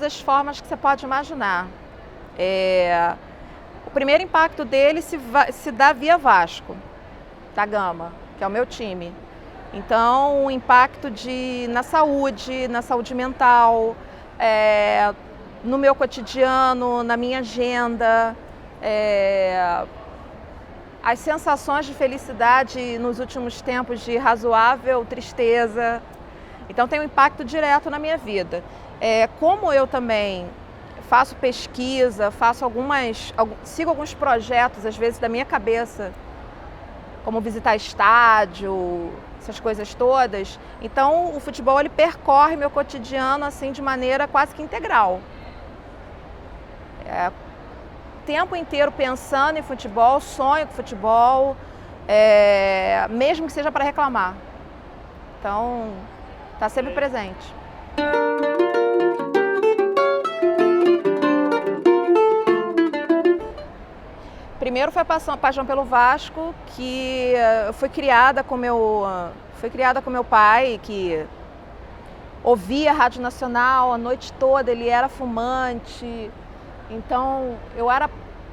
as formas que você pode imaginar. O primeiro impacto dele se dá via Vasco da Gama, que é o meu time. Então, o impacto na saúde mental, no meu cotidiano, na minha agenda, as sensações de felicidade nos últimos tempos de razoável tristeza. Então, tem um impacto direto na minha vida. Como eu também faço pesquisa, sigo alguns projetos, às vezes, da minha cabeça, como visitar estádio, essas coisas todas. Então, o futebol ele percorre meu cotidiano assim de maneira quase que integral. O tempo inteiro pensando em futebol, sonho com futebol, mesmo que seja para reclamar. Então, está sempre presente. Primeiro foi a paixão pelo Vasco, que eu fui criada com meu pai, que ouvia a Rádio Nacional a noite toda, ele era fumante. Então, eu era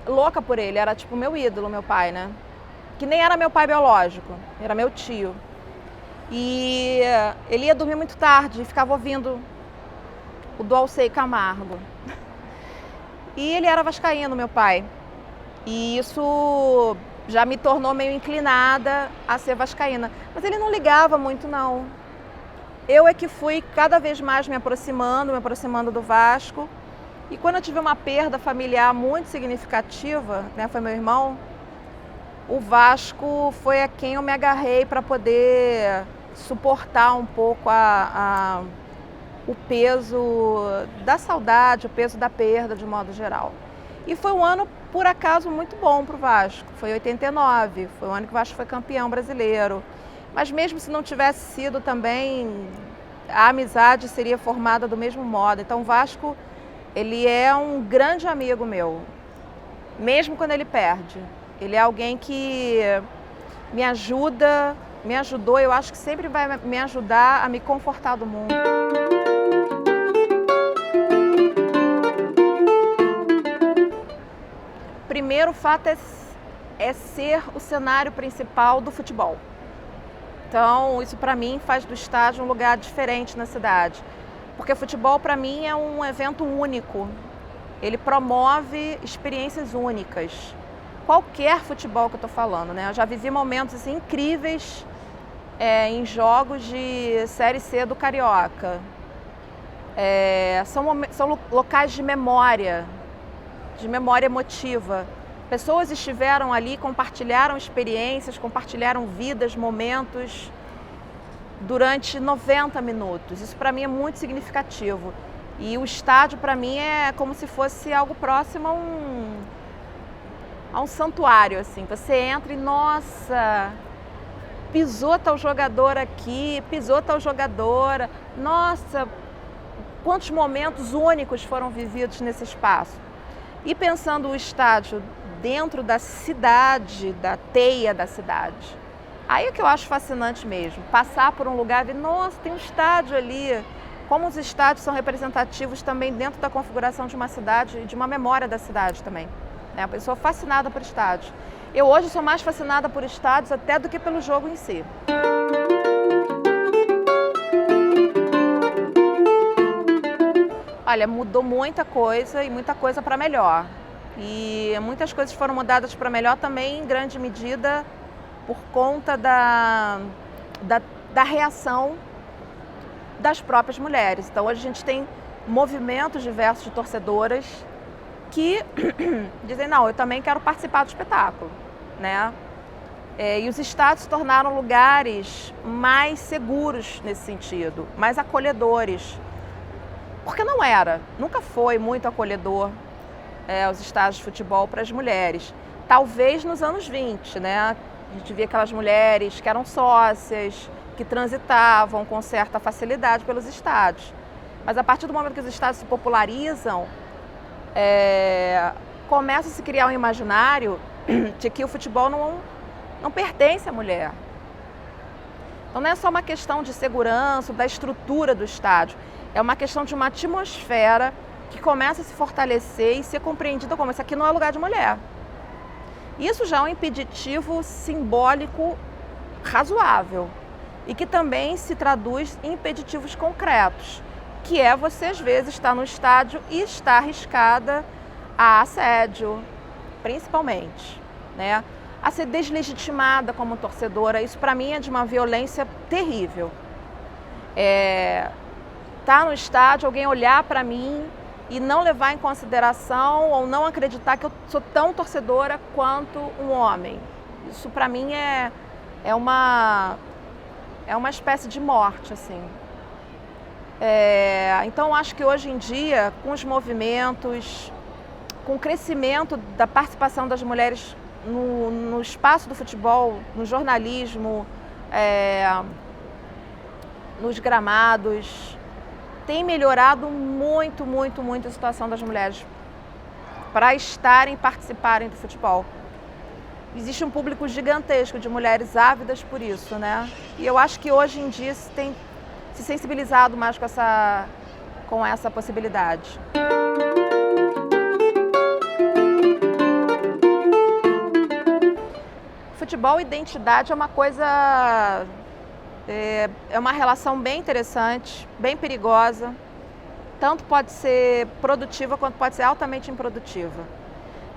louca por ele, era tipo meu ídolo, meu pai, né? Que nem era meu pai biológico, era meu tio. E ele ia dormir muito tarde e ficava ouvindo o Dulce Camargo. E ele era vascaíno, meu pai. E isso já me tornou meio inclinada a ser vascaína. Mas ele não ligava muito, não. Eu é que fui cada vez mais me aproximando do Vasco. E quando eu tive uma perda familiar muito significativa, né, foi meu irmão, o Vasco foi a quem eu me agarrei para poder suportar um pouco o peso da saudade, o peso da perda de modo geral. E foi um ano, por acaso, muito bom para o Vasco. Foi 89, foi o ano que o Vasco foi campeão brasileiro. Mas mesmo se não tivesse sido também, a amizade seria formada do mesmo modo. Então o Vasco, ele é um grande amigo meu, mesmo quando ele perde. Ele é alguém que me ajudou, eu acho que sempre vai me ajudar a me confortar do mundo. Primeiro fato é ser o cenário principal do futebol. Então, isso para mim faz do estádio um lugar diferente na cidade. Porque futebol para mim é um evento único. Ele promove experiências únicas. Qualquer futebol que eu estou falando, né? Eu já vivi momentos assim, incríveis em jogos de Série C do Carioca. São locais de memória emotiva. Pessoas estiveram ali, compartilharam experiências, compartilharam vidas, momentos durante 90 minutos. Isso para mim é muito significativo. E o estádio para mim é como se fosse algo próximo a um santuário, assim. Você entra e, nossa, pisou tal jogador aqui, pisou tal jogadora. Nossa, quantos momentos únicos foram vividos nesse espaço. E pensando o estádio dentro da cidade, da teia da cidade, aí é que eu acho fascinante mesmo. Passar por um lugar e ver, nossa, tem um estádio ali. Como os estádios são representativos também dentro da configuração de uma cidade e de uma memória da cidade também. Né? A pessoa fascinada por estádios. Eu hoje sou mais fascinada por estádios até do que pelo jogo em si. Olha, mudou muita coisa e muita coisa para melhor. E muitas coisas foram mudadas para melhor também, em grande medida, por conta da reação das próprias mulheres. Então, hoje a gente tem movimentos diversos de torcedoras que dizem, não, eu também quero participar do espetáculo, né? E os estádios se tornaram lugares mais seguros nesse sentido, mais acolhedores. Porque nunca foi muito acolhedor os estádios de futebol para as mulheres. Talvez nos anos 20, né? A gente via aquelas mulheres que eram sócias, que transitavam com certa facilidade pelos estádios. Mas a partir do momento que os estádios se popularizam, começa a se criar um imaginário de que o futebol não pertence à mulher. Então não é só uma questão de segurança, da estrutura do estádio. É uma questão de uma atmosfera que começa a se fortalecer e ser compreendida como: isso aqui não é lugar de mulher. Isso já é um impeditivo simbólico razoável e que também se traduz em impeditivos concretos, que é você às vezes estar no estádio e estar arriscada a assédio, principalmente, né? A ser deslegitimada como torcedora. Isso para mim é de uma violência terrível. Tá no estádio, alguém olhar para mim e não levar em consideração ou não acreditar que eu sou tão torcedora quanto um homem. Isso para mim é uma espécie de morte, assim. Então acho que hoje em dia, com os movimentos, com o crescimento da participação das mulheres no espaço do futebol, no jornalismo, nos gramados, tem melhorado muito, muito, muito a situação das mulheres para estarem, participarem do futebol. Existe um público gigantesco de mulheres ávidas por isso, né? E eu acho que hoje em dia se tem se sensibilizado mais com essa possibilidade. Futebol e identidade é uma coisa, é uma relação bem interessante, bem perigosa. Tanto pode ser produtiva quanto pode ser altamente improdutiva.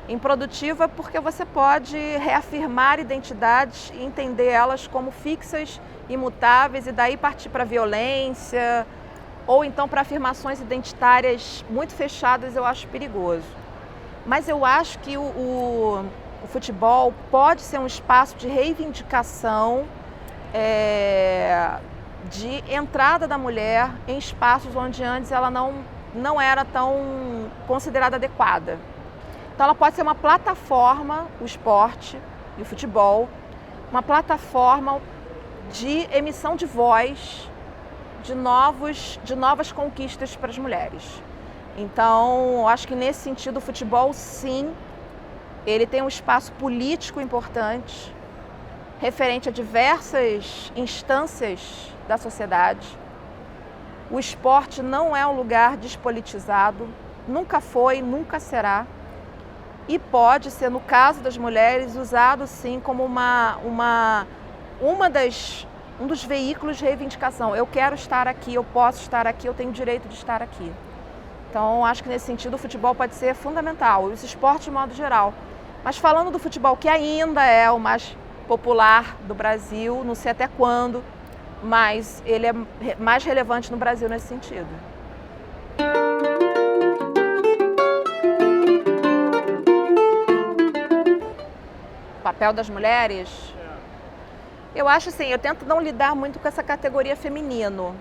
Improdutiva porque você pode reafirmar identidades e entender elas como fixas, imutáveis, e daí partir para a violência ou então para afirmações identitárias muito fechadas. Eu acho perigoso. Mas eu acho que o futebol pode ser um espaço de reivindicação, de entrada da mulher em espaços onde antes ela não era tão considerada adequada. Então ela pode ser uma plataforma, o esporte e o futebol, uma plataforma de emissão de voz de novas conquistas para as mulheres. Então, acho que nesse sentido o futebol, sim, ele tem um espaço político importante, referente a diversas instâncias da sociedade. O esporte não é um lugar despolitizado, nunca foi, nunca será. E pode ser, no caso das mulheres, usado sim como um dos veículos de reivindicação. Eu quero estar aqui, eu posso estar aqui, eu tenho direito de estar aqui. Então, acho que nesse sentido o futebol pode ser fundamental, e os esportes de modo geral. Mas falando do futebol, que ainda é o mais popular do Brasil, não sei até quando, mas ele é mais relevante no Brasil nesse sentido. O papel das mulheres? Eu acho assim, eu tento não lidar muito com essa categoria feminino.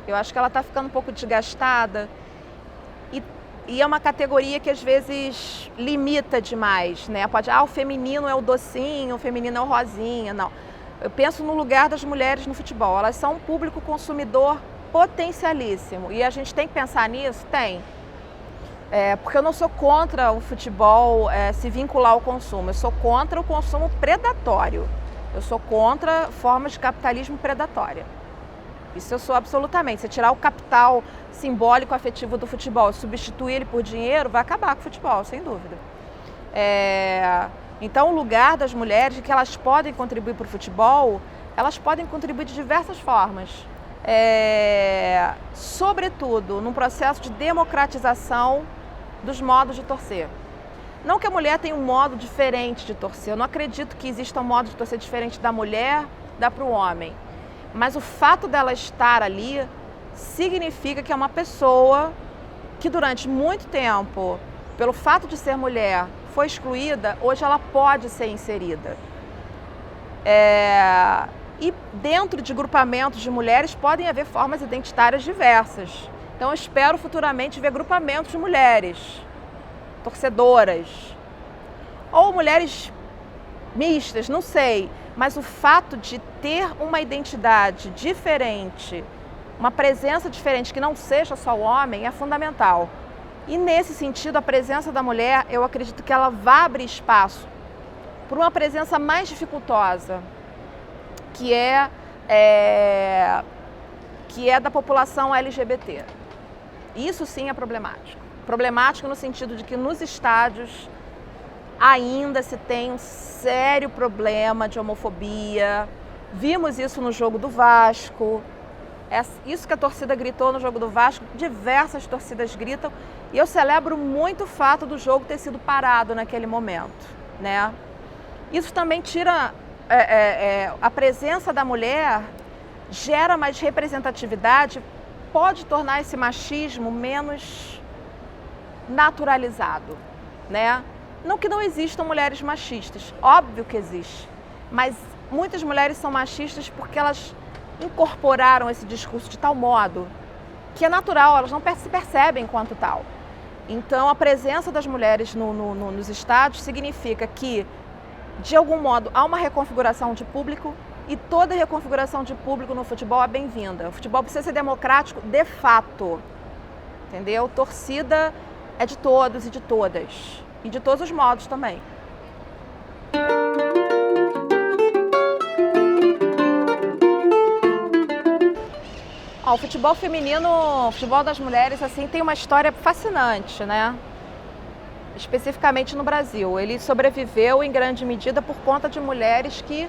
Eu acho que ela está ficando um pouco desgastada e é uma categoria que às vezes limita demais, né? O feminino é o docinho, o feminino é o rosinha, não. Eu penso no lugar das mulheres no futebol. Elas são um público consumidor potencialíssimo e a gente tem que pensar nisso? Tem. Porque eu não sou contra o futebol se vincular ao consumo, eu sou contra o consumo predatório. Eu sou contra formas de capitalismo predatória. Isso eu sou absolutamente. Se tirar o capital simbólico afetivo do futebol e substituir ele por dinheiro, vai acabar com o futebol, sem dúvida. Então, o lugar das mulheres, que elas podem contribuir para o futebol, elas podem contribuir de diversas formas. Sobretudo, num processo de democratização dos modos de torcer. Não que a mulher tenha um modo diferente de torcer, eu não acredito que exista um modo de torcer diferente da mulher, dá para o homem. Mas o fato dela estar ali significa que é uma pessoa que durante muito tempo, pelo fato de ser mulher, foi excluída, hoje ela pode ser inserida. E dentro de grupamentos de mulheres podem haver formas identitárias diversas. Então eu espero futuramente ver grupamentos de mulheres torcedoras, ou mulheres mistas, não sei, mas o fato de ter uma identidade diferente, uma presença diferente que não seja só o homem é fundamental. E nesse sentido, a presença da mulher, eu acredito que ela vai abrir espaço para uma presença mais dificultosa, que é da população LGBT. Isso sim é problemático. problemático no sentido de que nos estádios ainda se tem um sério problema de homofobia. Vimos isso no jogo do Vasco. Isso que a torcida gritou no jogo do Vasco, diversas torcidas gritam, e eu celebro muito o fato do jogo ter sido parado naquele momento, né? Isso também tira a presença da mulher, gera mais representatividade, pode tornar esse machismo menos naturalizado, né? Não que não existam mulheres machistas, óbvio que existe, mas muitas mulheres são machistas porque elas incorporaram esse discurso de tal modo que é natural, elas não se percebem enquanto tal. Então, a presença das mulheres nos estádios significa que, de algum modo, há uma reconfiguração de público, e toda reconfiguração de público no futebol é bem-vinda. O futebol precisa ser democrático de fato, entendeu? Torcida é de todos e de todas, e de todos os modos também. O futebol feminino, o futebol das mulheres, assim, tem uma história fascinante, né? Especificamente no Brasil. Ele sobreviveu em grande medida por conta de mulheres que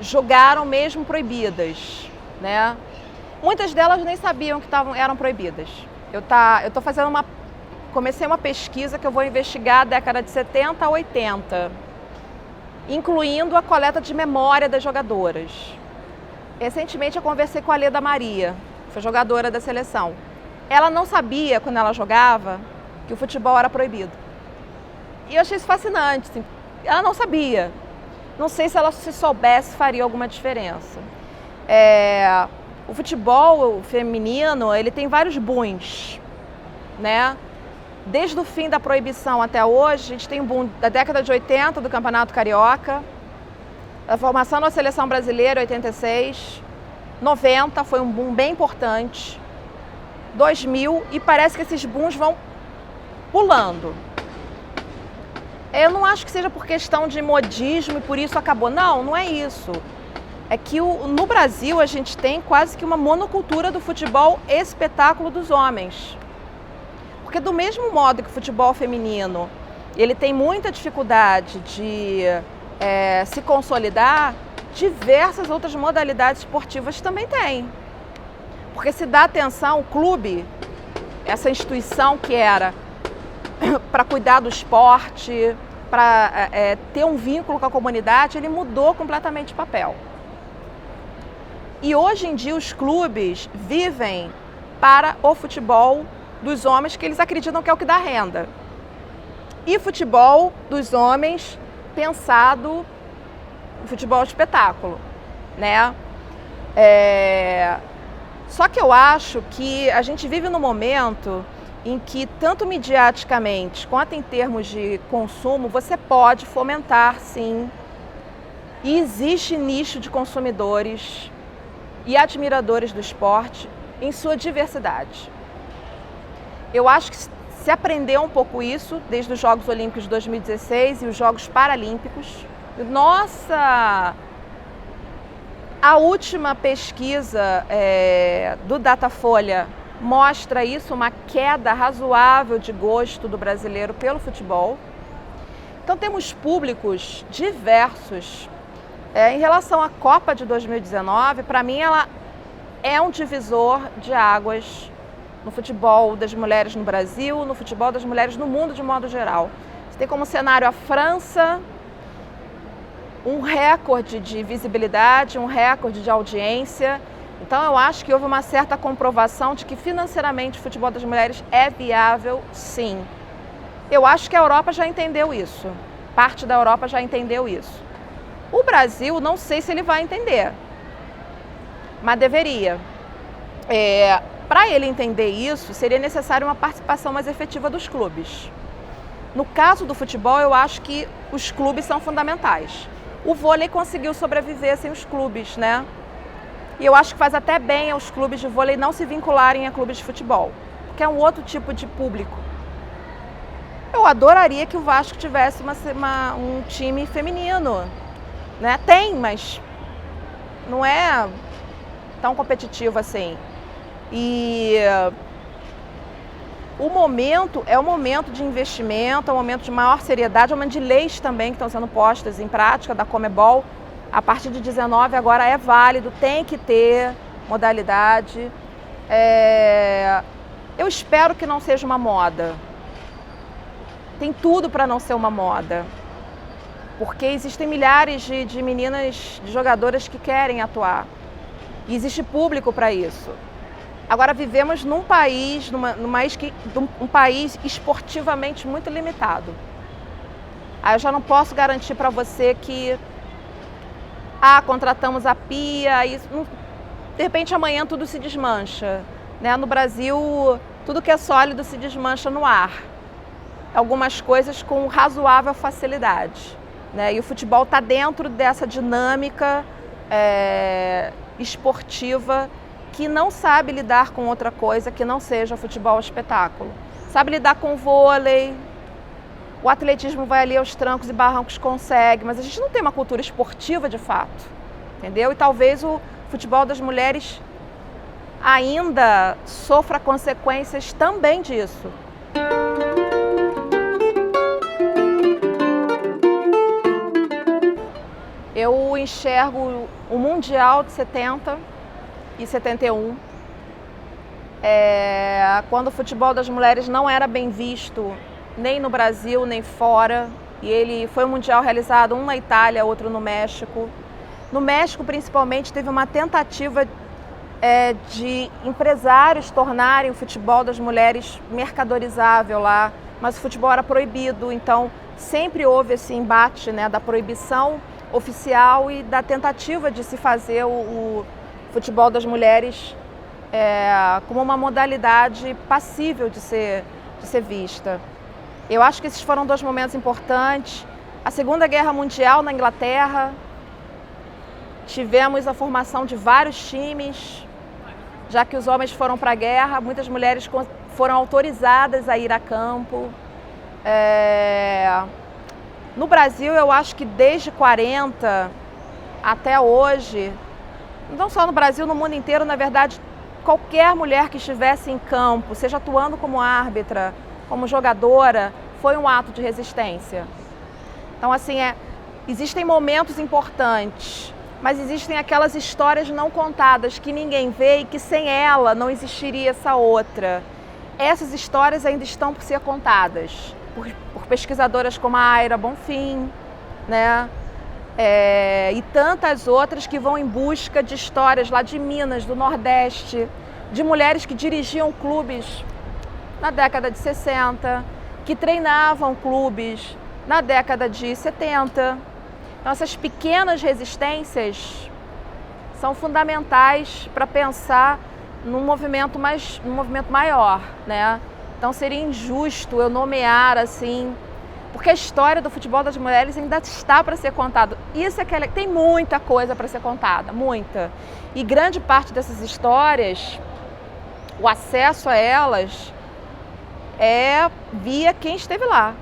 jogaram mesmo proibidas, né? Muitas delas nem sabiam que eram proibidas. Comecei uma pesquisa que eu vou investigar a década de 70 a 80, incluindo a coleta de memória das jogadoras. Recentemente eu conversei com a Leda Maria, foi jogadora da seleção. Ela não sabia, quando ela jogava, que o futebol era proibido. E eu achei isso fascinante, assim. Ela não sabia. Não sei se ela se soubesse faria alguma diferença. O futebol feminino, ele tem vários booms, né? Desde o fim da proibição até hoje, a gente tem um boom da década de 80 do Campeonato Carioca, a formação da seleção brasileira, 86, 90 foi um boom bem importante, 2000, e parece que esses booms vão pulando. Eu não acho que seja por questão de modismo e por isso acabou. Não, não é isso. É que no Brasil a gente tem quase que uma monocultura do futebol espetáculo dos homens. Porque do mesmo modo que o futebol feminino ele tem muita dificuldade de se consolidar, diversas outras modalidades esportivas também têm. Porque se dá atenção, o clube, essa instituição que era para cuidar do esporte, para ter um vínculo com a comunidade, ele mudou completamente de papel. E hoje em dia os clubes vivem para o futebol dos homens, que eles acreditam que é o que dá renda. E futebol dos homens pensado no futebol espetáculo, né? Só que eu acho que a gente vive num momento em que, tanto mediaticamente quanto em termos de consumo, você pode fomentar, sim, e existe nicho de consumidores e admiradores do esporte em sua diversidade. Eu acho que se aprendeu um pouco isso desde os Jogos Olímpicos de 2016 e os Jogos Paralímpicos. Nossa! A última pesquisa do Datafolha mostra isso, uma queda razoável de gosto do brasileiro pelo futebol. Então temos públicos diversos. Em relação à Copa de 2019, para mim ela é um divisor de águas no futebol das mulheres no Brasil, no futebol das mulheres no mundo de modo geral. Você tem como cenário a França, um recorde de visibilidade, um recorde de audiência. Então eu acho que houve uma certa comprovação de que financeiramente o futebol das mulheres é viável, sim. Eu acho que a Europa já entendeu isso, parte da Europa já entendeu isso. O Brasil, não sei se ele vai entender, mas deveria. Para ele entender isso, seria necessária uma participação mais efetiva dos clubes. No caso do futebol, eu acho que os clubes são fundamentais. O vôlei conseguiu sobreviver sem os clubes, né? E eu acho que faz até bem aos clubes de vôlei não se vincularem a clubes de futebol, porque é um outro tipo de público. Eu adoraria que o Vasco tivesse um time feminino, né? Tem, mas não é tão competitivo assim. E o momento é o momento de investimento, é o momento de maior seriedade, é o momento de leis também que estão sendo postas em prática da Conmebol. A partir de 19 agora é válido, tem que ter modalidade. Eu espero que não seja uma moda. Tem tudo para não ser uma moda. Porque existem milhares de meninas, de jogadoras que querem atuar. E existe público para isso. Agora vivemos num país, um país esportivamente muito limitado. Aí eu já não posso garantir para você que contratamos a Pia, e de repente amanhã tudo se desmancha. Né? No Brasil, tudo que é sólido se desmancha no ar. Algumas coisas com razoável facilidade. Né? E o futebol está dentro dessa dinâmica esportiva que não sabe lidar com outra coisa que não seja futebol espetáculo. Sabe lidar com o vôlei, o atletismo vai ali aos trancos e barrancos, consegue, mas a gente não tem uma cultura esportiva de fato, entendeu? E talvez o futebol das mulheres ainda sofra consequências também disso. Eu enxergo o Mundial de 70 e 71, quando o futebol das mulheres não era bem visto nem no Brasil, nem fora. E ele foi um mundial realizado, um na Itália, outro no México. No México, principalmente, teve uma tentativa de empresários tornarem o futebol das mulheres mercadorizável lá, mas o futebol era proibido, então sempre houve esse embate, né, da proibição oficial e da tentativa de se fazer o futebol das mulheres como uma modalidade passível de ser vista. Eu acho que esses foram dois momentos importantes. A Segunda Guerra Mundial na Inglaterra, tivemos a formação de vários times, já que os homens foram para a guerra, muitas mulheres foram autorizadas a ir a campo. No Brasil, eu acho que desde 40 até hoje, não só no Brasil, no mundo inteiro, na verdade, qualquer mulher que estivesse em campo, seja atuando como árbitra, como jogadora, foi um ato de resistência. Então, assim, existem momentos importantes, mas existem aquelas histórias não contadas que ninguém vê e que sem ela não existiria essa outra. Essas histórias ainda estão por ser contadas por pesquisadoras como a Aira Bonfim, né? E tantas outras que vão em busca de histórias lá de Minas, do Nordeste, de mulheres que dirigiam clubes na década de 60, que treinavam clubes na década de 70. Então, essas pequenas resistências são fundamentais para pensar num movimento maior, né? Então, seria injusto eu nomear assim, porque a história do futebol das mulheres ainda está para ser contada. Isso tem muita coisa para ser contada, muita. E grande parte dessas histórias, o acesso a elas é via quem esteve lá.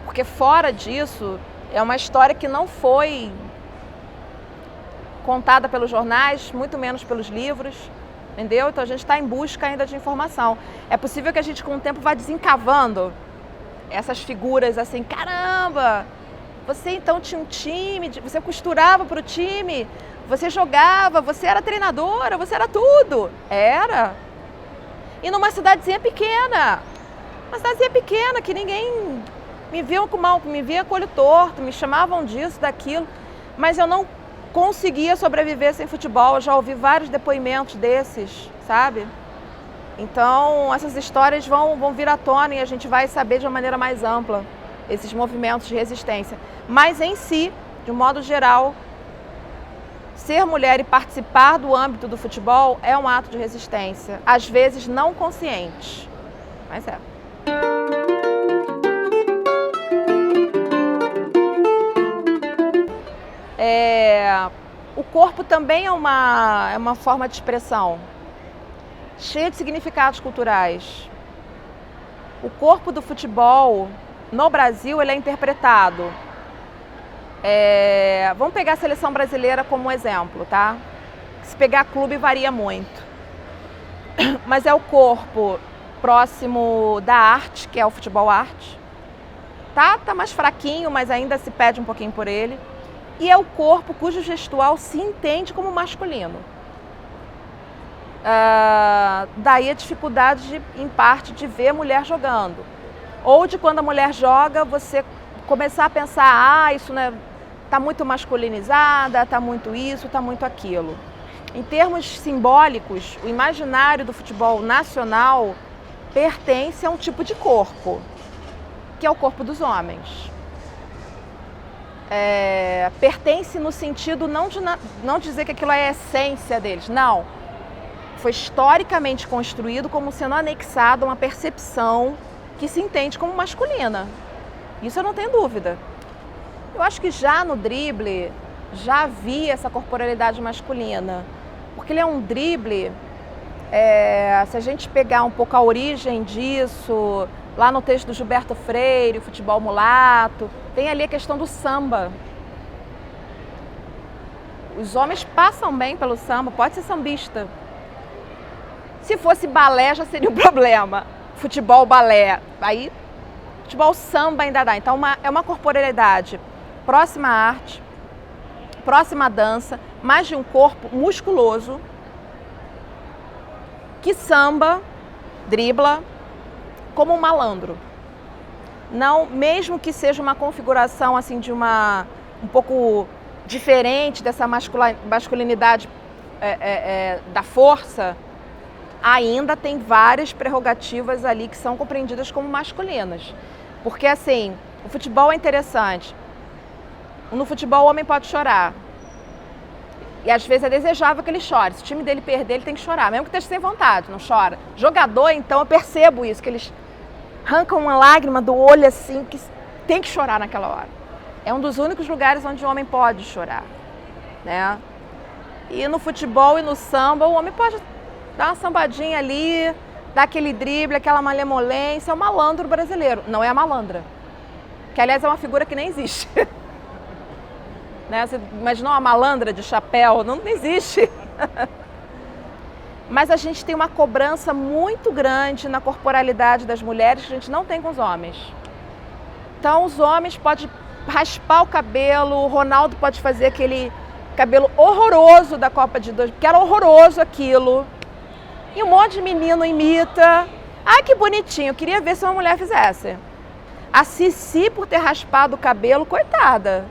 Porque fora disso, é uma história que não foi contada pelos jornais, muito menos pelos livros, entendeu? Então a gente está em busca ainda de informação. É possível que a gente com o tempo vá desencavando essas figuras assim, caramba, você então tinha um time, você costurava para o time, você jogava, você era treinadora, você era tudo. Era. E numa cidadezinha pequena, que ninguém me via com mal, me via com olho torto, me chamavam disso, daquilo, mas eu não conseguia sobreviver sem futebol. Eu já ouvi vários depoimentos desses, sabe? Então, essas histórias vão vir à tona e a gente vai saber de uma maneira mais ampla esses movimentos de resistência. Mas em si, de um modo geral, ser mulher e participar do âmbito do futebol é um ato de resistência, às vezes não consciente, mas é. O corpo também é uma forma de expressão, cheia de significados culturais. O corpo do futebol, no Brasil, ele é interpretado. Vamos pegar a seleção brasileira como exemplo, tá? Se pegar clube, varia muito. mas é o corpo próximo da arte, que é o futebol arte. Tá mais fraquinho, mas ainda se pede um pouquinho por ele. E é o corpo cujo gestual se entende como masculino. Daí a dificuldade, em parte, de ver a mulher jogando. Ou de quando a mulher joga, você começar a pensar, isso né, tá muito masculinizada, tá muito isso, tá muito aquilo. Em termos simbólicos, o imaginário do futebol nacional pertence a um tipo de corpo, que é o corpo dos homens. Pertence no sentido não dizer que aquilo é a essência deles, não. Foi historicamente construído como sendo anexado a uma percepção que se entende como masculina. Isso eu não tenho dúvida. Eu acho que já no drible, já havia essa corporalidade masculina. Porque ele é um drible, se a gente pegar um pouco a origem disso, lá no texto do Gilberto Freire, o futebol mulato, tem ali a questão do samba. Os homens passam bem pelo samba, pode ser sambista. Se fosse balé já seria um problema. Futebol, balé, aí futebol, samba ainda dá. Então é uma corporalidade próxima à arte, próxima à dança, mas de um corpo musculoso que samba, dribla como um malandro. Não, mesmo que seja uma configuração assim de um pouco diferente dessa masculinidade da força, ainda tem várias prerrogativas ali que são compreendidas como masculinas. Porque assim, o futebol é interessante. No futebol o homem pode chorar. E às vezes é desejável que ele chore. Se o time dele perder, ele tem que chorar. Mesmo que esteja sem vontade, não chora. Jogador, então, eu percebo isso, que eles arrancam uma lágrima do olho assim, que tem que chorar naquela hora. É um dos únicos lugares onde o homem pode chorar, né? E no futebol e no samba, o homem pode dar uma sambadinha ali, dar aquele drible, aquela malemolência. É o malandro brasileiro, não é a malandra. Que, aliás, é uma figura que nem existe. Né? Você imaginou uma malandra de chapéu? Não existe. Mas a gente tem uma cobrança muito grande na corporalidade das mulheres que a gente não tem com os homens. Então, os homens podem raspar o cabelo, o Ronaldo pode fazer aquele cabelo horroroso da Copa de 2000, porque era horroroso aquilo. E um monte de menino imita. Ai, que bonitinho, eu queria ver se uma mulher fizesse. A Cici, por ter raspado o cabelo, coitada.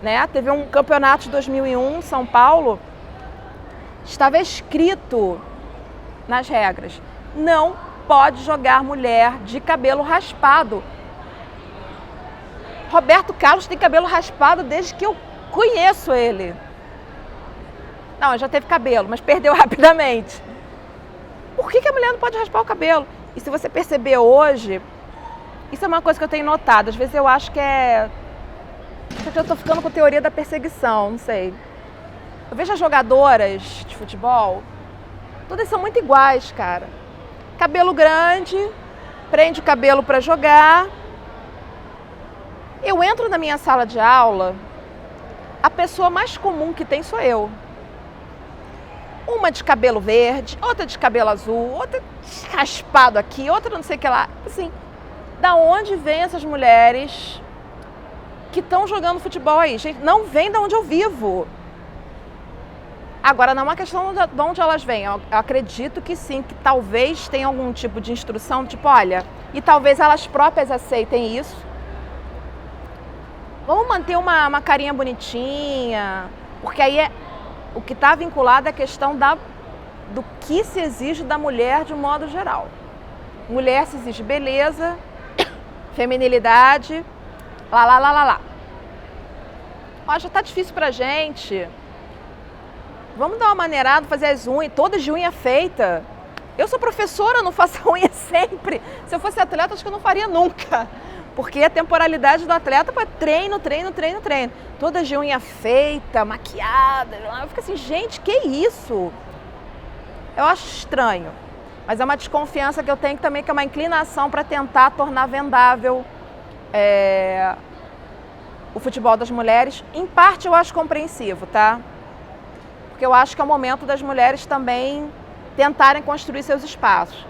Né? Teve um campeonato de 2001 em São Paulo, estava escrito nas regras, não pode jogar mulher de cabelo raspado. Roberto Carlos tem cabelo raspado desde que eu conheço ele. Não, ele já teve cabelo, mas perdeu rapidamente. Por que a mulher não pode raspar o cabelo? E se você perceber hoje, isso é uma coisa que eu tenho notado, às vezes eu acho que porque eu estou ficando com a teoria da perseguição, não sei. Eu vejo as jogadoras de futebol, todas são muito iguais, cara. Cabelo grande, prende o cabelo para jogar. Eu entro na minha sala de aula, a pessoa mais comum que tem sou eu. Uma de cabelo verde, outra de cabelo azul, outra raspado aqui, outra não sei o que lá. Assim, da onde vêm essas mulheres que estão jogando futebol aí? Gente, não vem de onde eu vivo. Agora, não é uma questão de onde elas vêm. Eu acredito que sim, que talvez tenha algum tipo de instrução, tipo, olha, e talvez elas próprias aceitem isso. Vamos manter uma carinha bonitinha, porque aí o que está vinculado é a questão do que se exige da mulher de um modo geral. Mulher se exige beleza, feminilidade, lá. Ó, já tá difícil pra gente. Vamos dar uma maneirada, fazer as unhas, todas de unha feita. Eu sou professora, não faço a unha sempre. Se eu fosse atleta, acho que eu não faria nunca. Porque a temporalidade do atleta é treino. Todas de unha feita, maquiada. Eu fico assim, gente, que isso? Eu acho estranho. Mas é uma desconfiança que eu tenho também, que é uma inclinação para tentar tornar vendável o futebol das mulheres. Em parte eu acho compreensivo, tá? Porque eu acho que é o momento das mulheres também tentarem construir seus espaços.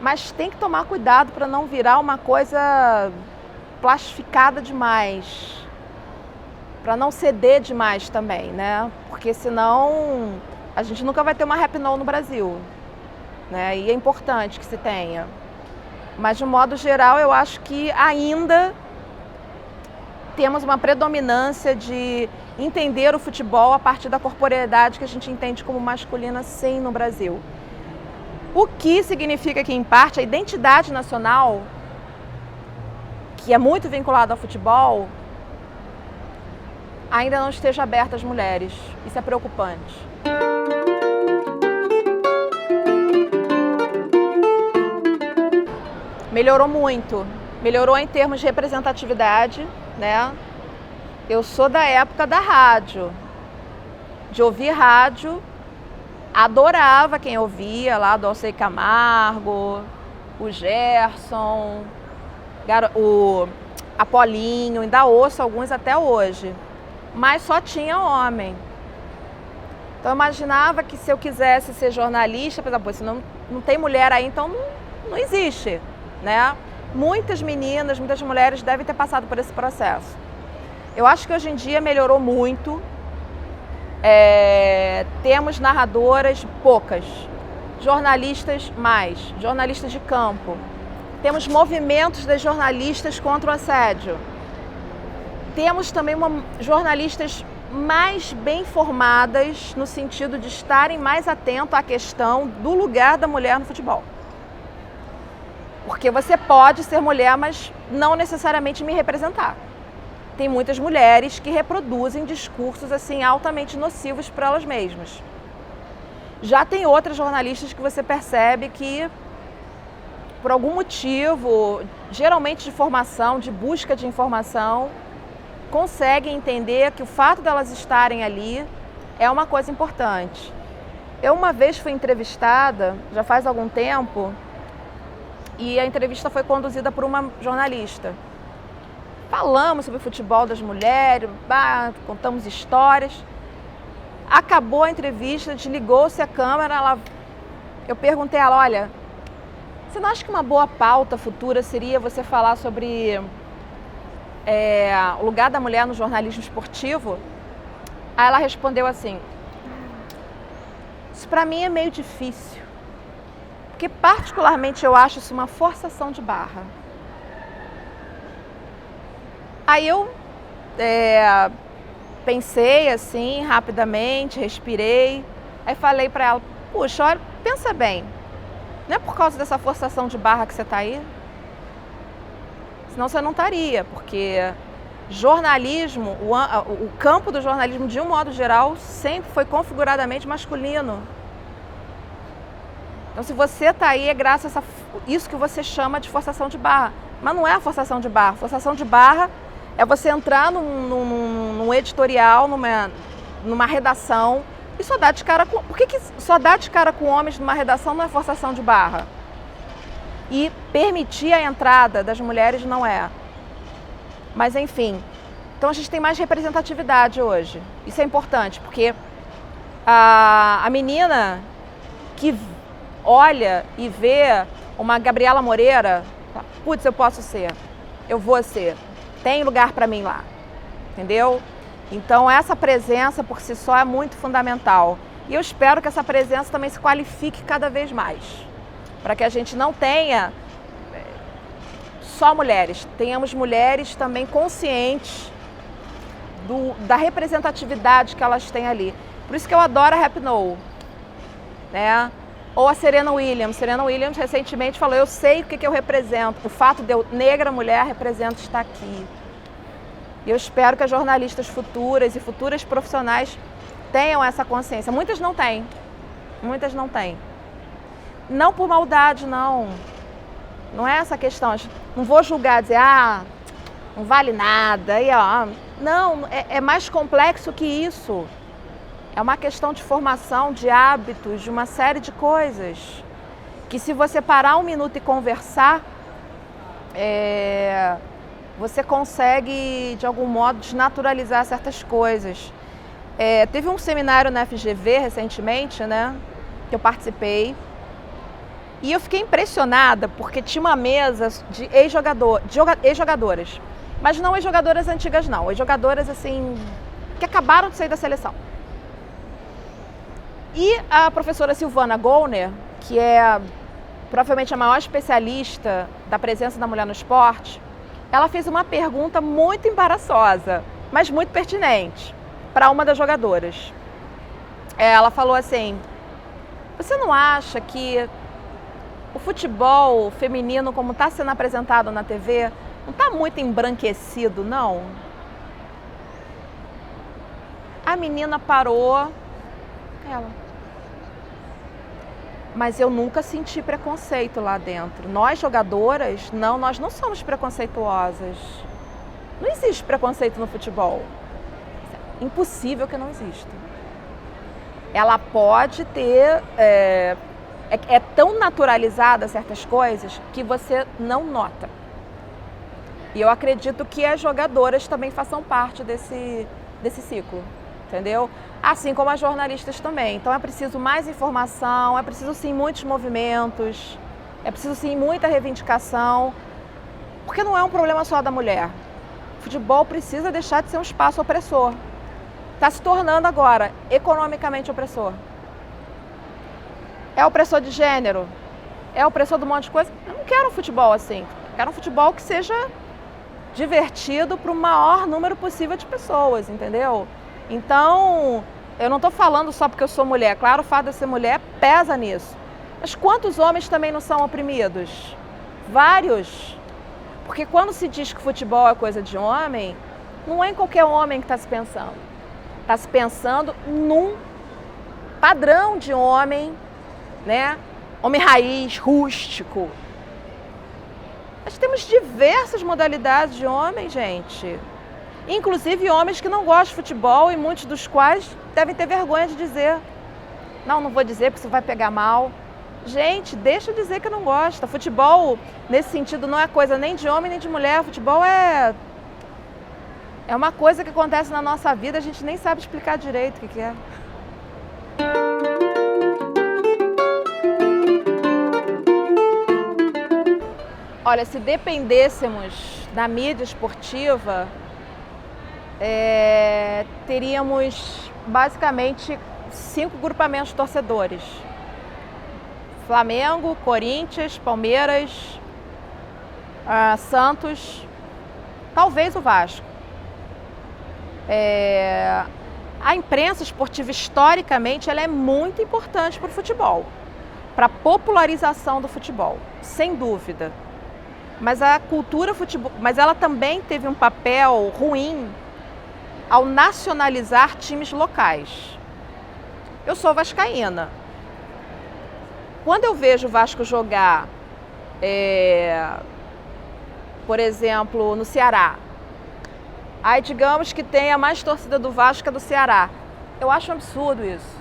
Mas tem que tomar cuidado para não virar uma coisa plastificada demais, para não ceder demais também, né? Porque senão a gente nunca vai ter uma Rapinoe no Brasil, né? E é importante que se tenha. Mas de um modo geral eu acho que ainda temos uma predominância de entender o futebol a partir da corporeidade que a gente entende como masculina, sim, no Brasil. O que significa que, em parte, a identidade nacional, que é muito vinculada ao futebol, ainda não esteja aberta às mulheres. Isso é preocupante. Melhorou muito. Melhorou em termos de representatividade, né? Eu sou da época da rádio, de ouvir rádio, adorava quem ouvia lá, do Alcei Camargo, o Gerson, o Apolinho, ainda ouço alguns até hoje, mas só tinha homem. Então eu imaginava que se eu quisesse ser jornalista, por exemplo, se não tem mulher aí, então não existe, né? Muitas meninas, muitas mulheres devem ter passado por esse processo. Eu acho que hoje em dia melhorou muito. Temos narradoras poucas, jornalistas mais, jornalistas de campo. Temos movimentos das jornalistas contra o assédio. Temos também jornalistas mais bem formadas no sentido de estarem mais atentos à questão do lugar da mulher no futebol. Porque você pode ser mulher, mas não necessariamente me representar. Tem muitas mulheres que reproduzem discursos assim altamente nocivos para elas mesmas. Já tem outras jornalistas que você percebe que, por algum motivo, geralmente de formação, de busca de informação, conseguem entender que o fato delas estarem ali é uma coisa importante. Eu uma vez fui entrevistada, já faz algum tempo, e a entrevista foi conduzida por uma jornalista. Falamos sobre o futebol das mulheres, contamos histórias. Acabou a entrevista, desligou-se a câmera, eu perguntei a ela, olha, você não acha que uma boa pauta futura seria você falar sobre o lugar da mulher no jornalismo esportivo? Aí ela respondeu assim, isso para mim é meio difícil, porque particularmente eu acho isso uma forçação de barra. Aí eu pensei assim, rapidamente, respirei, aí falei para ela, puxa, olha, pensa bem, não é por causa dessa forçação de barra que você está aí? Senão você não estaria, porque jornalismo, o campo do jornalismo, de um modo geral, sempre foi configuradamente masculino. Então, se você está aí, é graças a isso que você chama de forçação de barra. Mas não é a forçação de barra. Forçação de barra é você entrar num editorial, numa redação e só dar de cara com... Por que só dar de cara com homens numa redação não é forçação de barra? E permitir a entrada das mulheres não é. Mas enfim, então a gente tem mais representatividade hoje. Isso é importante, porque a menina que olha e vê uma Gabriela Moreira, putz, eu posso ser, eu vou ser, tem lugar para mim lá, entendeu? Então essa presença por si só é muito fundamental. E eu espero que essa presença também se qualifique cada vez mais, para que a gente não tenha só mulheres, tenhamos mulheres também conscientes da representatividade que elas têm ali. Por isso que eu adoro a Rapinoe, né? Ou a Serena Williams. Serena Williams recentemente falou, eu sei o que eu represento, o fato de eu, negra, mulher, represento estar aqui. E eu espero que as jornalistas futuras e futuras profissionais tenham essa consciência. Muitas não têm, muitas não têm. Não por maldade, não. Não é essa questão. Não vou julgar, dizer, não vale nada. Aí, ó. Não, é mais complexo que isso. É uma questão de formação, de hábitos, de uma série de coisas. Que se você parar um minuto e conversar, você consegue, de algum modo, desnaturalizar certas coisas. Teve um seminário na FGV recentemente, né? que eu participei. E eu fiquei impressionada porque tinha uma mesa de ex-jogadoras. Mas não ex-jogadoras antigas não, ex-jogadoras assim, que acabaram de sair da seleção. E a professora Silvana Gollner, que é provavelmente a maior especialista da presença da mulher no esporte, ela fez uma pergunta muito embaraçosa, mas muito pertinente, para uma das jogadoras. Ela falou assim: você não acha que o futebol feminino, como está sendo apresentado na TV, não está muito embranquecido, não? A menina parou, mas eu nunca senti preconceito lá dentro. Nós, jogadoras, nós não somos preconceituosas. Não existe preconceito no futebol. Impossível que não exista. Ela pode ter... É tão naturalizada certas coisas que você não nota. E eu acredito que as jogadoras também façam parte desse ciclo, entendeu? Assim como as jornalistas também. Então é preciso mais informação, é preciso sim muitos movimentos, é preciso sim muita reivindicação, porque não é um problema só da mulher. O futebol precisa deixar de ser um espaço opressor. Está se tornando agora economicamente opressor. É opressor de gênero, é opressor de um monte de coisa. Eu não quero um futebol assim. Eu quero um futebol que seja divertido para o maior número possível de pessoas, entendeu? Então, eu não estou falando só porque eu sou mulher. Claro, o fato de eu ser mulher pesa nisso. Mas quantos homens também não são oprimidos? Vários. Porque quando se diz que futebol é coisa de homem, não é em qualquer homem que está se pensando. Está se pensando num padrão de homem, né? Homem raiz, rústico. Nós temos diversas modalidades de homem, gente. Inclusive homens que não gostam de futebol e muitos dos quais devem ter vergonha de dizer. Não vou dizer porque você vai pegar mal. Gente, deixa eu dizer que não gosta. Futebol, nesse sentido, não é coisa nem de homem nem de mulher. Futebol é uma coisa que acontece na nossa vida, a gente nem sabe explicar direito o que é. Olha, se dependêssemos da mídia esportiva, teríamos basicamente 5 grupamentos de torcedores. Flamengo, Corinthians, Palmeiras, Santos, talvez o Vasco. A imprensa esportiva, historicamente, ela é muito importante para o futebol, para a popularização do futebol, sem dúvida. Mas a cultura futebol, mas ela também teve um papel ruim ao nacionalizar times locais. Eu sou vascaína. Quando eu vejo o Vasco jogar, por exemplo, no Ceará, aí digamos que tenha mais torcida do Vasco que a do Ceará. Eu acho um absurdo isso.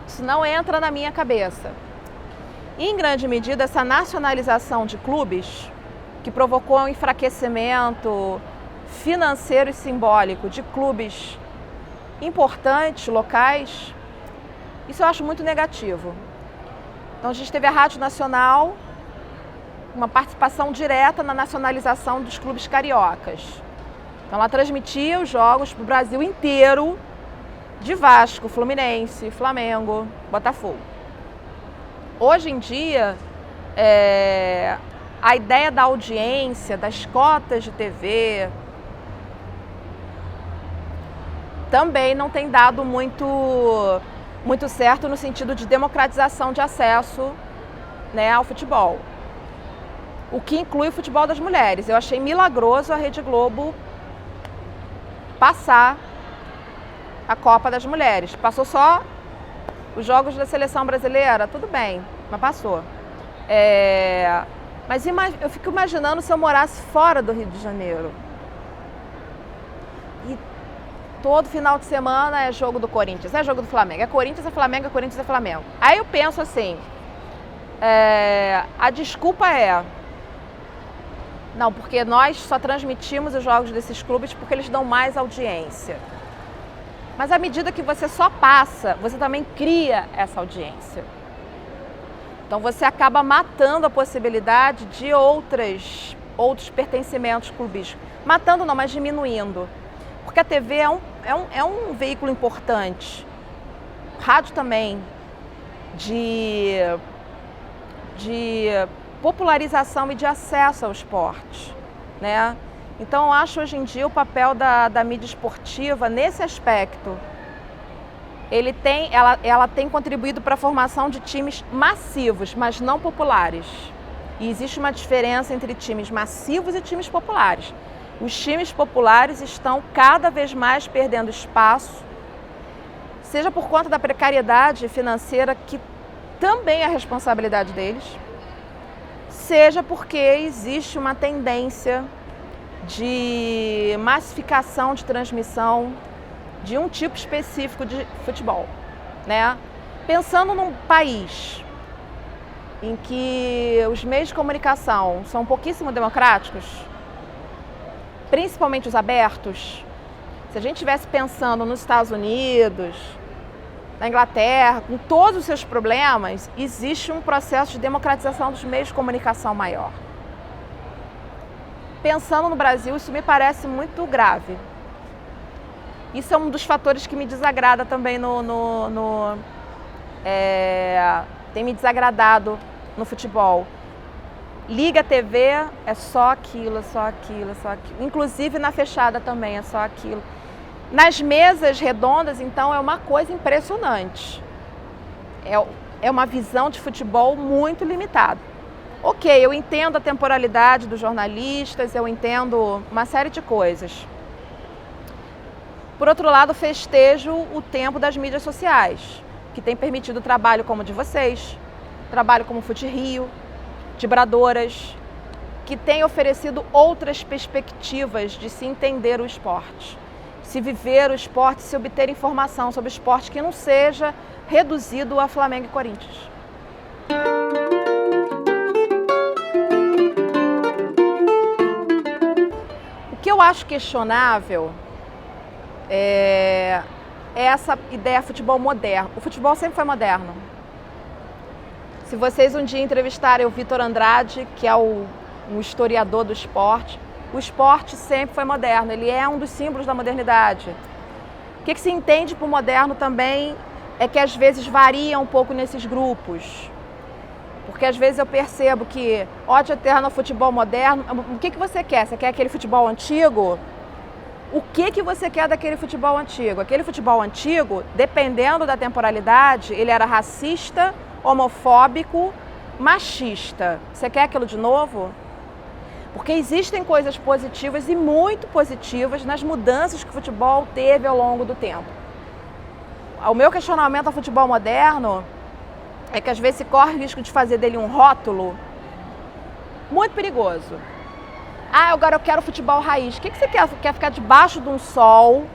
Isso não entra na minha cabeça. E, em grande medida, essa nacionalização de clubes, que provocou um enfraquecimento financeiro e simbólico de clubes importantes, locais, isso eu acho muito negativo. Então a gente teve a Rádio Nacional, uma participação direta na nacionalização dos clubes cariocas. Então ela transmitia os jogos para o Brasil inteiro, de Vasco, Fluminense, Flamengo, Botafogo. Hoje em dia, a ideia da audiência, das cotas de TV, também não tem dado muito certo no sentido de democratização de acesso, né, ao futebol. O que inclui o futebol das mulheres. Eu achei milagroso a Rede Globo passar a Copa das Mulheres. Passou só os jogos da seleção brasileira, tudo bem, mas passou. Mas eu fico imaginando se eu morasse fora do Rio de Janeiro. E todo final de semana é jogo do Corinthians, é jogo do Flamengo. É Corinthians, é Flamengo, é Corinthians, é Flamengo. Aí eu penso assim, a desculpa é... Não, porque nós só transmitimos os jogos desses clubes porque eles dão mais audiência. Mas à medida que você só passa, você também cria essa audiência. Então você acaba matando a possibilidade de outros pertencimentos clubísticos. Matando não, mas diminuindo. Porque a TV é um veículo importante. Rádio também, de popularização e de acesso ao esporte, né? Então eu acho hoje em dia o papel da mídia esportiva nesse aspecto. Ela tem contribuído para a formação de times massivos, mas não populares. E existe uma diferença entre times massivos e times populares. Os times populares estão cada vez mais perdendo espaço, seja por conta da precariedade financeira, que também é responsabilidade deles, seja porque existe uma tendência de massificação de transmissão de um tipo específico de futebol, né? Pensando num país em que os meios de comunicação são pouquíssimo democráticos, principalmente os abertos, se a gente estivesse pensando nos Estados Unidos, na Inglaterra, com todos os seus problemas, existe um processo de democratização dos meios de comunicação maior. Pensando no Brasil, isso me parece muito grave. Isso é um dos fatores que me desagrada também tem me desagradado no futebol. Liga a TV, é só aquilo, é só aquilo, é só aquilo. Inclusive na fechada também, é só aquilo. Nas mesas redondas, então, é uma coisa impressionante. É uma visão de futebol muito limitada. Ok, eu entendo a temporalidade dos jornalistas, eu entendo uma série de coisas. Por outro lado, festejo o tempo das mídias sociais, que tem permitido trabalho como o de vocês, trabalho como o Fute Rio, de bradoras, que tem oferecido outras perspectivas de se entender o esporte, se viver o esporte, se obter informação sobre o esporte que não seja reduzido a Flamengo e Corinthians. O que eu acho questionável é essa ideia de futebol moderno. O futebol sempre foi moderno. Se vocês um dia entrevistarem o Vitor Andrade, que é um historiador do esporte, o esporte sempre foi moderno, ele é um dos símbolos da modernidade. O que se entende por moderno também é que às vezes varia um pouco nesses grupos. Porque às vezes eu percebo que ódio eterno ao futebol moderno. O que você quer? Você quer aquele futebol antigo? O que você quer daquele futebol antigo? Aquele futebol antigo, dependendo da temporalidade, ele era racista, homofóbico, machista. Você quer aquilo de novo? Porque existem coisas positivas e muito positivas nas mudanças que o futebol teve ao longo do tempo. O meu questionamento ao futebol moderno é que às vezes se corre o risco de fazer dele um rótulo muito perigoso. Ah, agora eu quero futebol raiz. O que você quer? Quer ficar debaixo de um sol